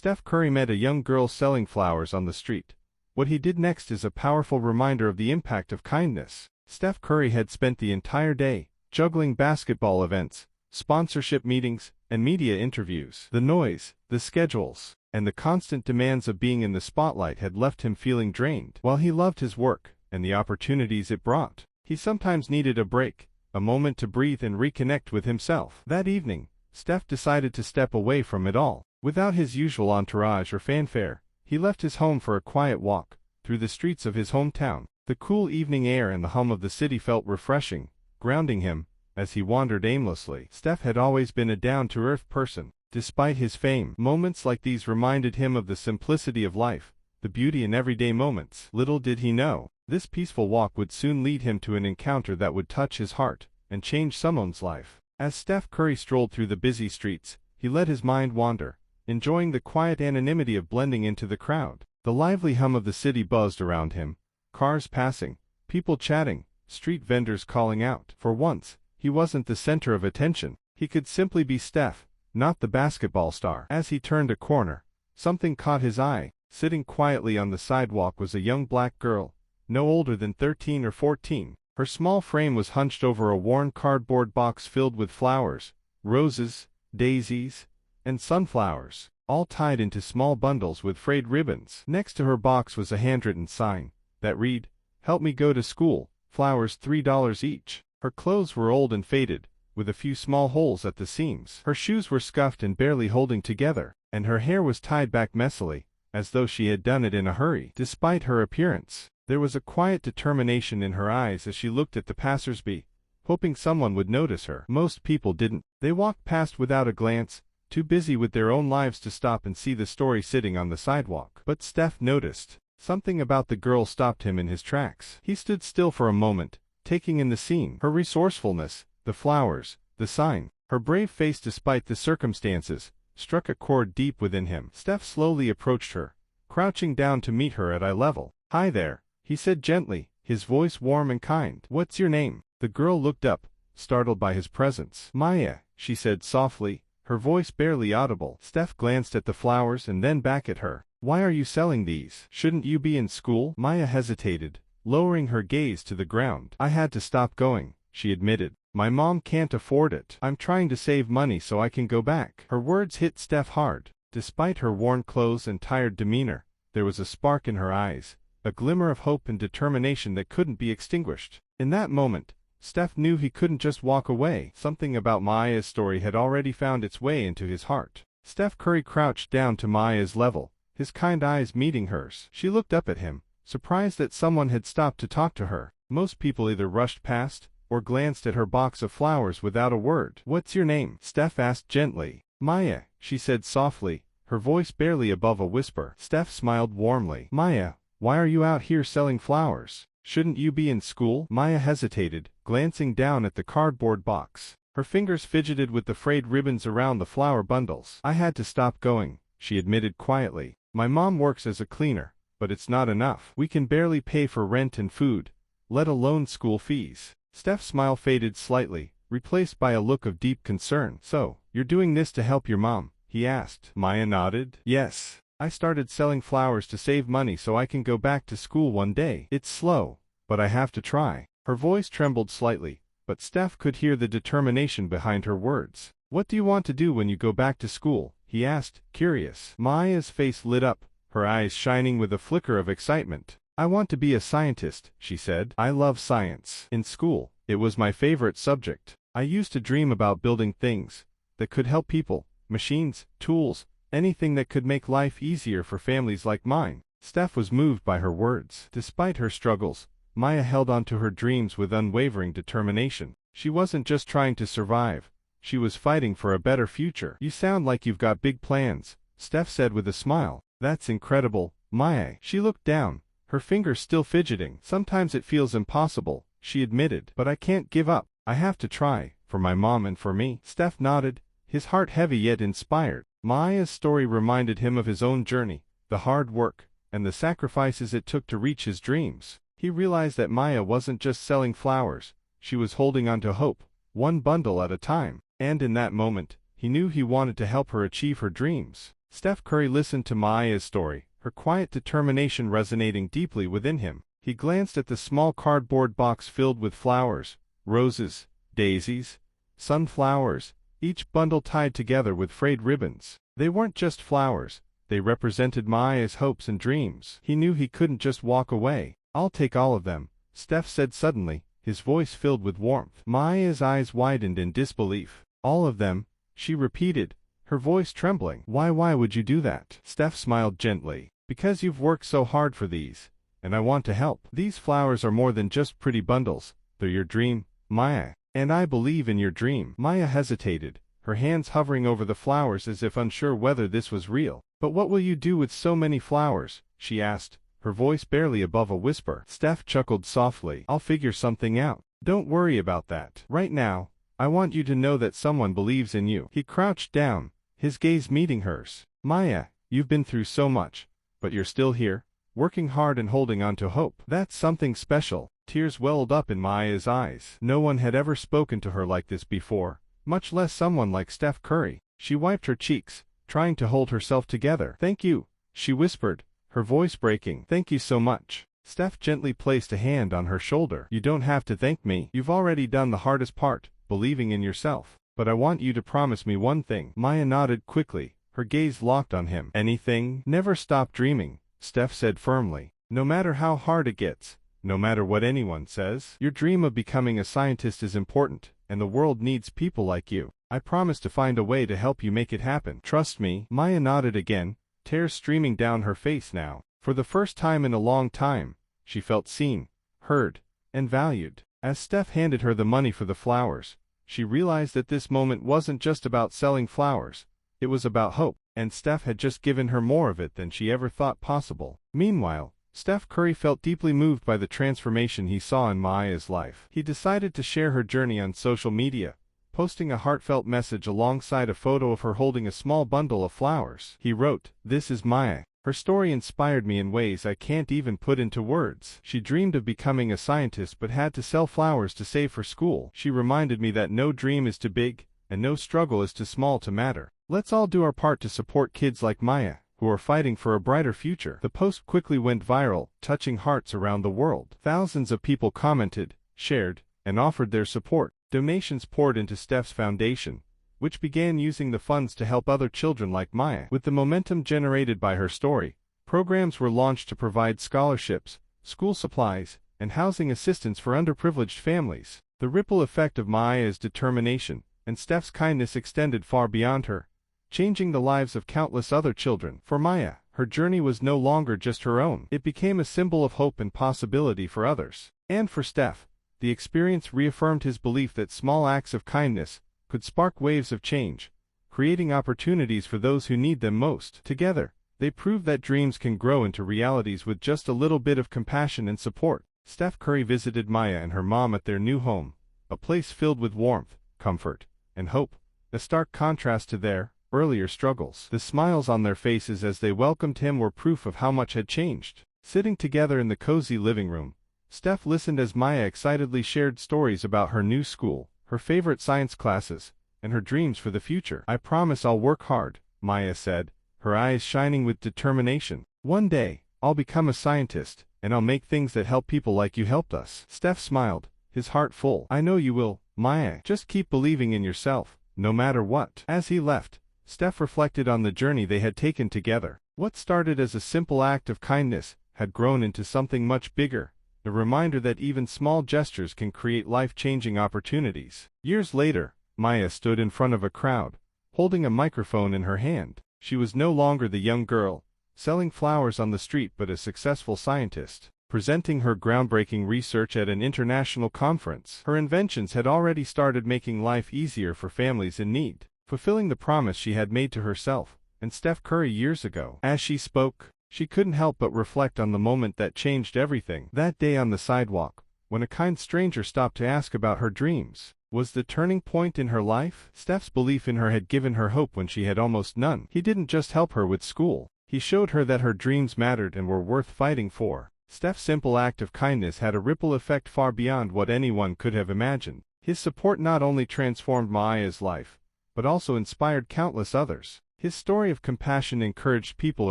Steph Curry met a young girl selling flowers on the street. What he did next is a powerful reminder of the impact of kindness. Steph Curry had spent the entire day juggling basketball events, sponsorship meetings, and media interviews. The noise, the schedules, and the constant demands of being in the spotlight had left him feeling drained. While he loved his work and the opportunities it brought, he sometimes needed a break, a moment to breathe and reconnect with himself. That evening, Steph decided to step away from it all. Without his usual entourage or fanfare, he left his home for a quiet walk through the streets of his hometown. The cool evening air and the hum of the city felt refreshing, grounding him as he wandered aimlessly. Steph had always been a down-to-earth person. Despite his fame, moments like these reminded him of the simplicity of life, the beauty in everyday moments. Little did he know, this peaceful walk would soon lead him to an encounter that would touch his heart and change someone's life. As Steph Curry strolled through the busy streets, he let his mind wander, enjoying the quiet anonymity of blending into the crowd. The lively hum of the city buzzed around him, cars passing, people chatting, street vendors calling out. For once, he wasn't the center of attention. He could simply be Steph, not the basketball star. As he turned a corner, something caught his eye. Sitting quietly on the sidewalk was a young black girl, no older than 13 or 14. Her small frame was hunched over a worn cardboard box filled with flowers, roses, daisies, and sunflowers, all tied into small bundles with frayed ribbons. Next to her box was a handwritten sign that read, "Help me go to school, flowers $3 each." Her clothes were old and faded, with a few small holes at the seams. Her shoes were scuffed and barely holding together, and her hair was tied back messily, as though she had done it in a hurry. Despite her appearance, there was a quiet determination in her eyes as she looked at the passers-by, hoping someone would notice her. Most people didn't. They walked past without a glance, too busy with their own lives to stop and see the story sitting on the sidewalk. But Steph noticed. Something about the girl stopped him in his tracks. He stood still for a moment, taking in the scene. Her resourcefulness, the flowers, the sign, her brave face despite the circumstances, struck a chord deep within him. Steph slowly approached her, crouching down to meet her at eye level. "Hi there," he said gently, his voice warm and kind. "What's your name?" The girl looked up, startled by his presence. "Maya," she said softly, her voice barely audible. Steph glanced at the flowers and then back at her. "Why are you selling these? Shouldn't you be in school?" Maya hesitated, lowering her gaze to the ground. "I had to stop going," she admitted. "My mom can't afford it. I'm trying to save money so I can go back." Her words hit Steph hard. Despite her worn clothes and tired demeanor, there was a spark in her eyes, a glimmer of hope and determination that couldn't be extinguished. In that moment, Steph knew he couldn't just walk away. Something about Maya's story had already found its way into his heart. Steph Curry crouched down to Maya's level, his kind eyes meeting hers. She looked up at him, surprised that someone had stopped to talk to her. Most people either rushed past or glanced at her box of flowers without a word. "What's your name?" Steph asked gently. "Maya," she said softly, her voice barely above a whisper. Steph smiled warmly. "Maya, why are you out here selling flowers? Shouldn't you be in school?" Maya hesitated, glancing down at the cardboard box. Her fingers fidgeted with the frayed ribbons around the flower bundles. "I had to stop going," she admitted quietly. "My mom works as a cleaner, but it's not enough. We can barely pay for rent and food, let alone school fees." Steph's smile faded slightly, replaced by a look of deep concern. "So, you're doing this to help your mom?" he asked. Maya nodded. "Yes. I started selling flowers to save money so I can go back to school one day. It's slow, but I have to try." Her voice trembled slightly, but Steph could hear the determination behind her words. "What do you want to do when you go back to school?" he asked, curious. Maya's face lit up, her eyes shining with a flicker of excitement. "I want to be a scientist," she said. "I love science. In school, it was my favorite subject. I used to dream about building things that could help people, machines, tools, anything that could make life easier for families like mine." Steph was moved by her words. Despite her struggles, Maya held on to her dreams with unwavering determination. She wasn't just trying to survive, she was fighting for a better future. "You sound like you've got big plans," Steph said with a smile. "That's incredible, Maya." She looked down, her fingers still fidgeting. "Sometimes it feels impossible," she admitted. "But I can't give up. I have to try, for my mom and for me." Steph nodded, his heart heavy yet inspired. Maya's story reminded him of his own journey, the hard work, and the sacrifices it took to reach his dreams. He realized that Maya wasn't just selling flowers, she was holding on to hope, one bundle at a time. And in that moment, he knew he wanted to help her achieve her dreams. Steph Curry listened to Maya's story, her quiet determination resonating deeply within him. He glanced at the small cardboard box filled with flowers, roses, daisies, sunflowers, each bundle tied together with frayed ribbons. They weren't just flowers, they represented Maya's hopes and dreams. He knew he couldn't just walk away. "I'll take all of them," Steph said suddenly, his voice filled with warmth. Maya's eyes widened in disbelief. "All of them?" she repeated, her voice trembling. Why would you do that?" Steph smiled gently. "Because you've worked so hard for these, and I want to help. These flowers are more than just pretty bundles, they're your dream, Maya. And I believe in your dream." Maya hesitated, her hands hovering over the flowers as if unsure whether this was real. "But what will you do with so many flowers?" she asked, her voice barely above a whisper. Steph chuckled softly. "I'll figure something out. Don't worry about that. Right now, I want you to know that someone believes in you." He crouched down, his gaze meeting hers. "Maya, you've been through so much, but you're still here, working hard and holding on to hope. That's something special." Tears welled up in Maya's eyes. No one had ever spoken to her like this before, much less someone like Steph Curry. She wiped her cheeks, trying to hold herself together. "Thank you," she whispered, her voice breaking. "Thank you so much." Steph gently placed a hand on her shoulder. "You don't have to thank me. You've already done the hardest part, believing in yourself. But I want you to promise me one thing." Maya nodded quickly, her gaze locked on him. "Anything?" "Never stop dreaming," Steph said firmly. "No matter how hard it gets, no matter what anyone says. Your dream of becoming a scientist is important, and the world needs people like you. I promise to find a way to help you make it happen. Trust me." Maya nodded again, tears streaming down her face now. For the first time in a long time, she felt seen, heard, and valued. As Steph handed her the money for the flowers, she realized that this moment wasn't just about selling flowers, it was about hope, and Steph had just given her more of it than she ever thought possible. Meanwhile, Steph Curry felt deeply moved by the transformation he saw in Maya's life. He decided to share her journey on social media, posting a heartfelt message alongside a photo of her holding a small bundle of flowers. He wrote, "This is Maya. Her story inspired me in ways I can't even put into words. She dreamed of becoming a scientist but had to sell flowers to save for school. She reminded me that no dream is too big, and no struggle is too small to matter. Let's all do our part to support kids like Maya, who are fighting for a brighter future." The post quickly went viral, touching hearts around the world. Thousands of people commented, shared, and offered their support. Donations poured into Steph's foundation, which began using the funds to help other children like Maya. With the momentum generated by her story, programs were launched to provide scholarships, school supplies, and housing assistance for underprivileged families. The ripple effect of Maya's determination and Steph's kindness extended far beyond her, changing the lives of countless other children. For Maya, her journey was no longer just her own. It became a symbol of hope and possibility for others. And for Steph, the experience reaffirmed his belief that small acts of kindness could spark waves of change, creating opportunities for those who need them most. Together, they proved that dreams can grow into realities with just a little bit of compassion and support. Steph Curry visited Maya and her mom at their new home, a place filled with warmth, comfort, and hope, a stark contrast to their earlier struggles. The smiles on their faces as they welcomed him were proof of how much had changed. Sitting together in the cozy living room, Steph listened as Maya excitedly shared stories about her new school, her favorite science classes, and her dreams for the future. "I promise I'll work hard," Maya said, her eyes shining with determination. "One day, I'll become a scientist, and I'll make things that help people like you helped us." Steph smiled, his heart full. "I know you will, Maya. Just keep believing in yourself, no matter what." As he left, Steph reflected on the journey they had taken together. What started as a simple act of kindness had grown into something much bigger, a reminder that even small gestures can create life-changing opportunities. Years later, Maya stood in front of a crowd, holding a microphone in her hand. She was no longer the young girl, selling flowers on the street but a successful scientist, presenting her groundbreaking research at an international conference. Her inventions had already started making life easier for families in need, fulfilling the promise she had made to herself and Steph Curry years ago. As she spoke, she couldn't help but reflect on the moment that changed everything. That day on the sidewalk, when a kind stranger stopped to ask about her dreams, was the turning point in her life. Steph's belief in her had given her hope when she had almost none. He didn't just help her with school, he showed her that her dreams mattered and were worth fighting for. Steph's simple act of kindness had a ripple effect far beyond what anyone could have imagined. His support not only transformed Maya's life, but also inspired countless others. His story of compassion encouraged people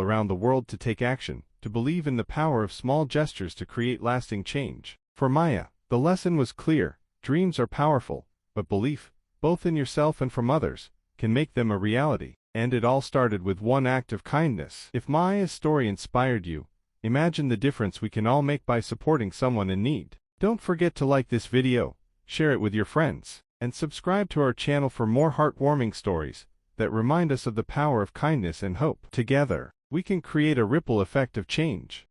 around the world to take action, to believe in the power of small gestures to create lasting change. For Maya, the lesson was clear: dreams are powerful, but belief, both in yourself and from others, can make them a reality. And it all started with one act of kindness. If Maya's story inspired you, imagine the difference we can all make by supporting someone in need. Don't forget to like this video, share it with your friends, and subscribe to our channel for more heartwarming stories that remind us of the power of kindness and hope. Together, we can create a ripple effect of change.